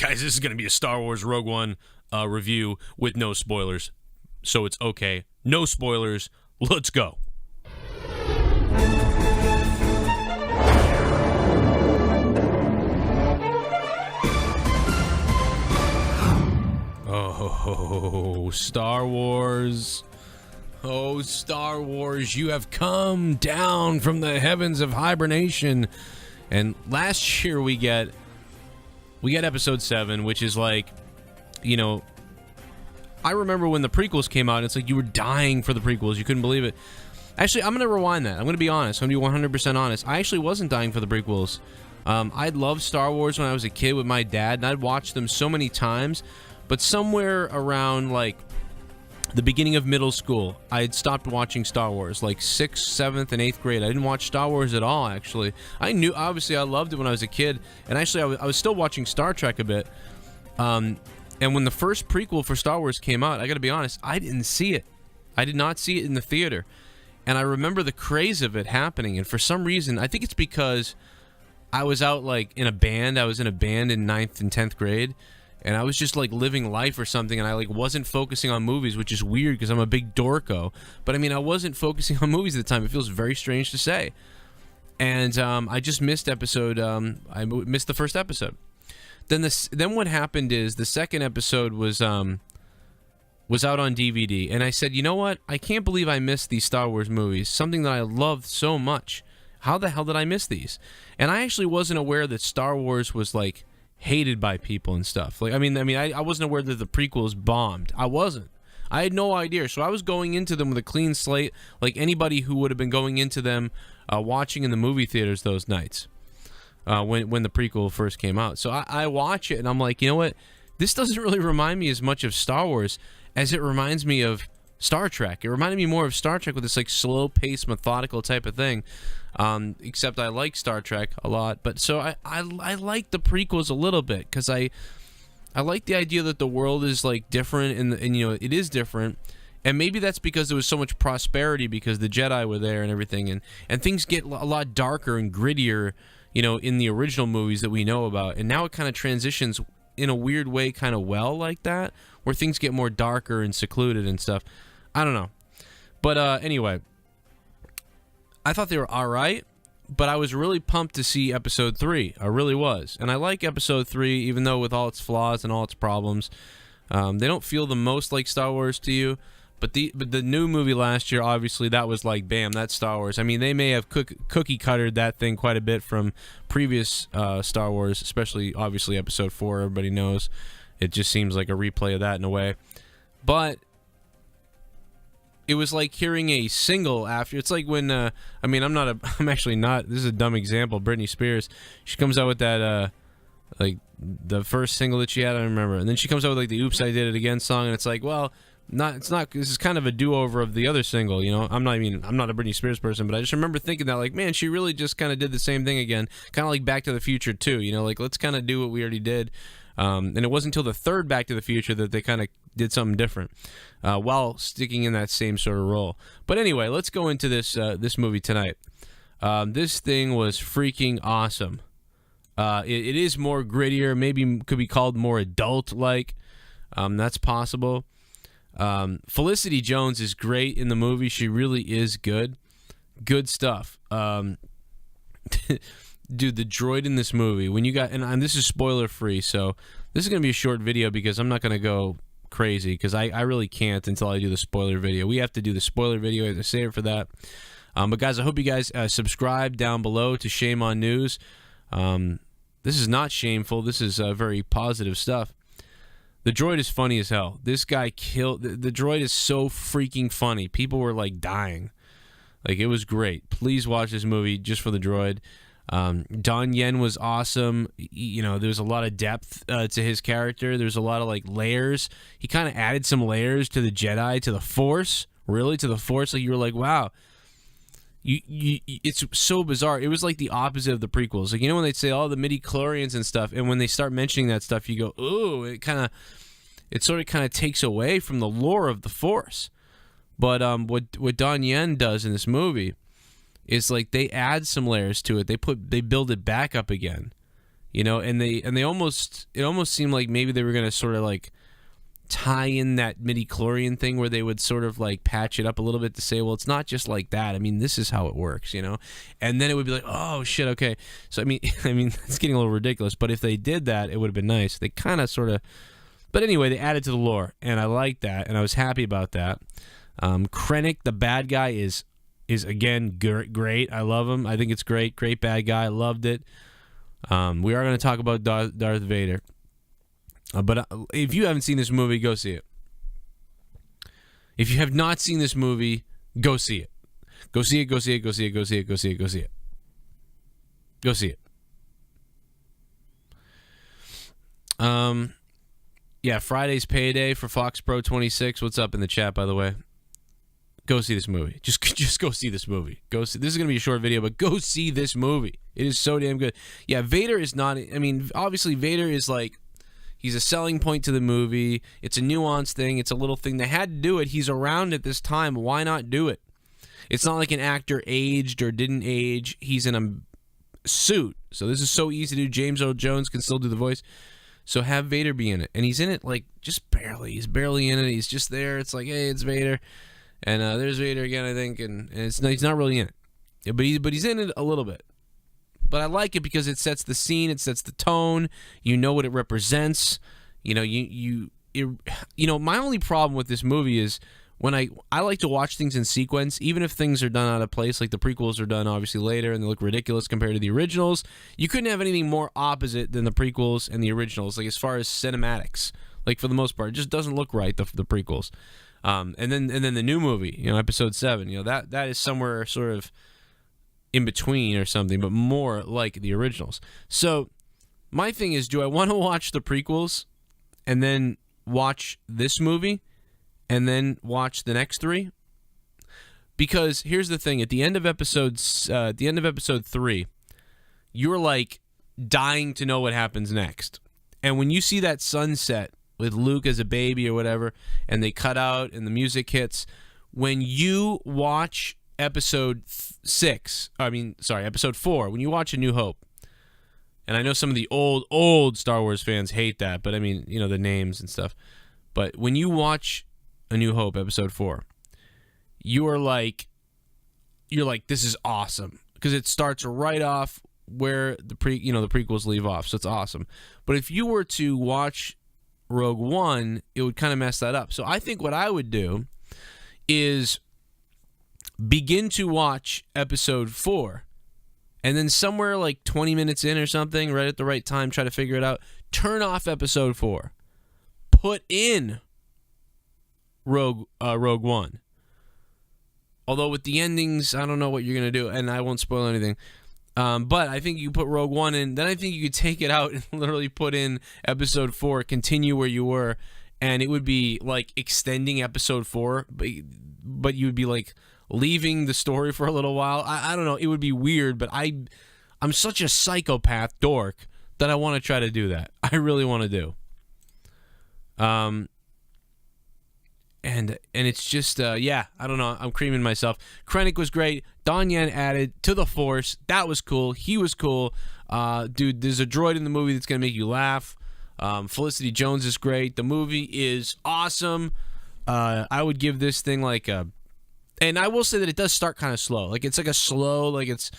guys, this is going to be a Star Wars Rogue One review with no spoilers, so it's okay. No spoilers. Let's go. Oh, Star Wars. Oh, Star Wars, you have come down from the heavens of hibernation. And last year we get episode 7, which is like, you know, I remember when the prequels came out, it's like you were dying for the prequels. You couldn't believe it. Actually, I'm going to rewind that. I'm going to be honest. I'm going to be 100% honest. I actually wasn't dying for the prequels. I loved Star Wars when I was a kid with my dad, and I'd watched them so many times. But somewhere around, like, the beginning of middle school, I had stopped watching Star Wars, like 6th, 7th, and 8th grade. I didn't watch Star Wars at all, actually. I knew, obviously, I loved it when I was a kid, and actually, I was still watching Star Trek a bit. And when the first prequel for Star Wars came out, I gotta be honest, I didn't see it. I did not see it in the theater. And I remember the craze of it happening, and for some reason, I think it's because I was out, like, in a band. I was in a band in 9th and 10th grade, and I was just, like, living life or something, and I, like, wasn't focusing on movies, which is weird because I'm a big dorko. But, I mean, I wasn't focusing on movies at the time. It feels very strange to say. And I just missed I missed the first episode. Then what happened is the second episode was out on DVD, and I said, you know what? I can't believe I missed these Star Wars movies, something that I loved so much. How the hell did I miss these? And I actually wasn't aware that Star Wars was, like, hated by people and stuff. Like, I wasn't aware that the prequels bombed. I wasn't. I had no idea. So I was going into them with a clean slate, like anybody who would have been going into them watching in the movie theaters those nights when the prequel first came out. So I watch it, and I'm like, you know what? This doesn't really remind me as much of Star Wars as it reminds me of Star Trek. It reminded me more of Star Trek with this, like, slow-paced, methodical type of thing. Except I like Star Trek a lot, but so I like the prequels a little bit because I like the idea that the world is, like, different and you know, it is different, and maybe that's because there was so much prosperity because the Jedi were there and everything, and things get a lot darker and grittier, you know, in the original movies that we know about, and now it kind of transitions in a weird way kind of well like that, where things get more darker and secluded and stuff. I don't know, but anyway, I thought they were all right, but I was really pumped to see Episode 3. I really was. And I like Episode 3, even though with all its flaws and all its problems, they don't feel the most like Star Wars to you. But the new movie last year, obviously, that was like, bam, that's Star Wars. I mean, they may have cookie-cuttered that thing quite a bit from previous Star Wars, especially, obviously, Episode 4, everybody knows. It just seems like a replay of that in a way. But it was like hearing a single after. It's like when I'm actually not, this is a dumb example, Britney Spears, she comes out with that like the first single that she had, I don't remember, and then she comes out with, like, the Oops, I Did It Again song, and it's like, well, this is kind of a do-over of the other single, you know. I'm not a Britney Spears person, but I just remember thinking that, like, man, she really just kind of did the same thing again, kind of like Back to the Future 2, you know, like, let's kind of do what we already did. And it wasn't until the third Back to the Future that they kind of did something different, while sticking in that same sort of role. But anyway, let's go into this movie tonight. This thing was freaking awesome. It is more grittier, maybe could be called more adult-like. That's possible. Felicity Jones is great in the movie. She really is good. Good stuff. Dude, the droid in this movie, when you got, and this is spoiler free, so this is going to be a short video because I'm not going to go crazy because I really can't until I do the spoiler video. We have to do the spoiler video. I have to save it for that. But guys, I hope you guys subscribe down below to Shame on News. This is not shameful. This is very positive stuff. The droid is funny as hell. This guy killed, the droid is so freaking funny. People were, like, dying. Like, it was great. Please watch this movie just for the droid. Don Yen was awesome. You know, there's a lot of depth to his character. There's a lot of, like, layers. He kind of added some layers to the Jedi, to the Force. Really, to the Force. Like, you were like, wow. It's so bizarre. It was like the opposite of the prequels. Like, you know when they say, oh, the midi-chlorians and stuff, and when they start mentioning that stuff, you go, ooh, it sort of takes away from the lore of the Force. But what Don Yen does in this movie is, like, they add some layers to it. They build it back up again. you know, and they almost seemed like maybe they were gonna sort of like tie in that midi-chlorian thing where they would sort of like patch it up a little bit to say, well, it's not just like that. I mean, this is how it works, you know? And then it would be like, oh shit, okay. So I mean it's getting a little ridiculous, but if they did that, it would have been nice. They kind of sort of, but anyway, they added to the lore, and I liked that, and I was happy about that. Krennic, the bad guy, is again great. I love him. I think it's great bad guy. I loved it. We are going to talk about Darth Vader. But if you haven't seen this movie, go see it. If you have not seen this movie, go see it. Go see it, go see it, go see it, go see it, go see it, go see it. Go see it. Yeah, Friday's payday for Fox Pro 26. What's up in the chat, by the way? Go see this movie. Just go see this movie. Go see. This is going to be a short video, but go see this movie. It is so damn good. Yeah, Vader is not, I mean, obviously Vader is like, he's a selling point to the movie. It's a nuanced thing. It's a little thing. They had to do it. He's around at this time. Why not do it? It's not like an actor aged or didn't age. He's in a suit. So this is so easy to do. James Earl Jones can still do the voice. So have Vader be in it. And he's in it like just barely. He's barely in it. He's just there. It's like, hey, it's Vader. And there's Vader again, I think. And he's not really in it. Yeah, but he's in it a little bit. But I like it because it sets the scene, it sets the tone. You know what it represents. You know, my only problem with this movie is when I like to watch things in sequence, even if things are done out of place, like the prequels are done obviously later and they look ridiculous compared to the originals. You couldn't have anything more opposite than the prequels and the originals, like as far as cinematics. Like for the most part, it just doesn't look right, the prequels. And then the new movie, you know, Episode 7, you know, that is somewhere sort of in between or something, but more like the originals. So my thing is, do I want to watch the prequels and then watch this movie and then watch the next 3? Because here's the thing: at the end of episode 3, you're like dying to know what happens next. And when you see that sunset with Luke as a baby or whatever, and they cut out and the music hits, when you watch episode 4, when you watch A New Hope, and I know some of the old Star Wars fans hate that, but I mean, you know, the names and stuff, but when you watch A New Hope episode 4, you're like, this is awesome, because it starts right off where the prequels leave off, so it's awesome. But if you were to watch Rogue One, it would kind of mess that up. So I think what I would do is begin to watch episode 4, and then somewhere like 20 minutes in or something, right at the right time, try to figure it out, turn off episode 4, put in Rogue One. Although with the endings, I don't know what you're going to do, and I won't spoil anything. But I think you put Rogue One in, then I think you could take it out and literally put in episode 4, continue where you were, and it would be like extending episode 4, but you would be like leaving the story for a little while. I don't know. It would be weird, but I'm such a psychopath dork that I want to try to do that. I really want to do. And it's just, yeah, I don't know. I'm creaming myself. Krennic was great. Don Yen added to the Force. That was cool. He was cool. Dude, there's a droid in the movie that's going to make you laugh. Felicity Jones is great. The movie is awesome. I would give this thing like a... And I will say that it does start kind of slow. Like, it's like a slow, like, it's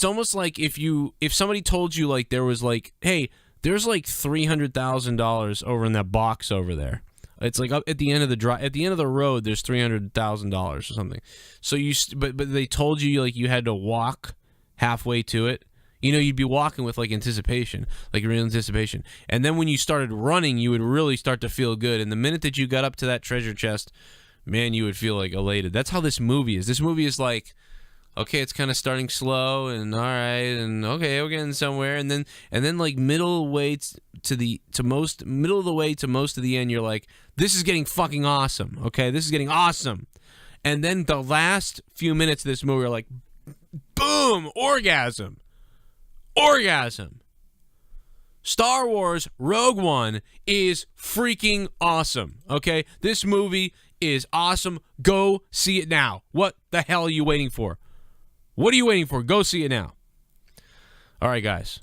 almost like if somebody told you, like, there was like, hey, there's like $300,000 over in that box over there. It's like up at the end of the road, there's $300,000 or something. So but they told you, like, you had to walk halfway to it. You know, you'd be walking with like anticipation, like real anticipation. And then when you started running, you would really start to feel good. And the minute that you got up to that treasure chest, man, you would feel like elated. That's how this movie is. This movie is like, okay, it's kind of starting slow, and all right, and okay, we're getting somewhere, and then like middle of the way to most of the end, you're like, this is getting fucking awesome. Okay, this is getting awesome. And then the last few minutes of this movie are like, boom, orgasm. Star Wars Rogue One is freaking awesome. Okay, this movie is awesome. Go see it now. What the hell are you waiting for? What are you waiting for? Go see it now. All right, guys.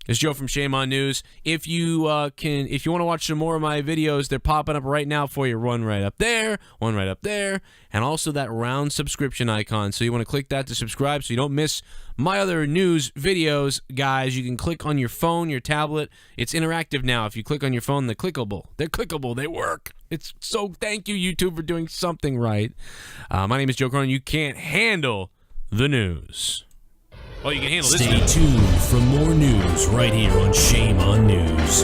It's Joe from Shame on News. If you want to watch some more of my videos, they're popping up right now for you. One right up there, one right up there, and also that round subscription icon. So you want to click that to subscribe so you don't miss my other news videos, guys. You can click on your phone, your tablet. It's interactive now. If you click on your phone, they're clickable. They're clickable. They work. It's so thank you, YouTube, for doing something right. My name is Joe Cronin. You can't handle the news. Oh, you can handle this. Stay tuned for more news right here on Shame on News.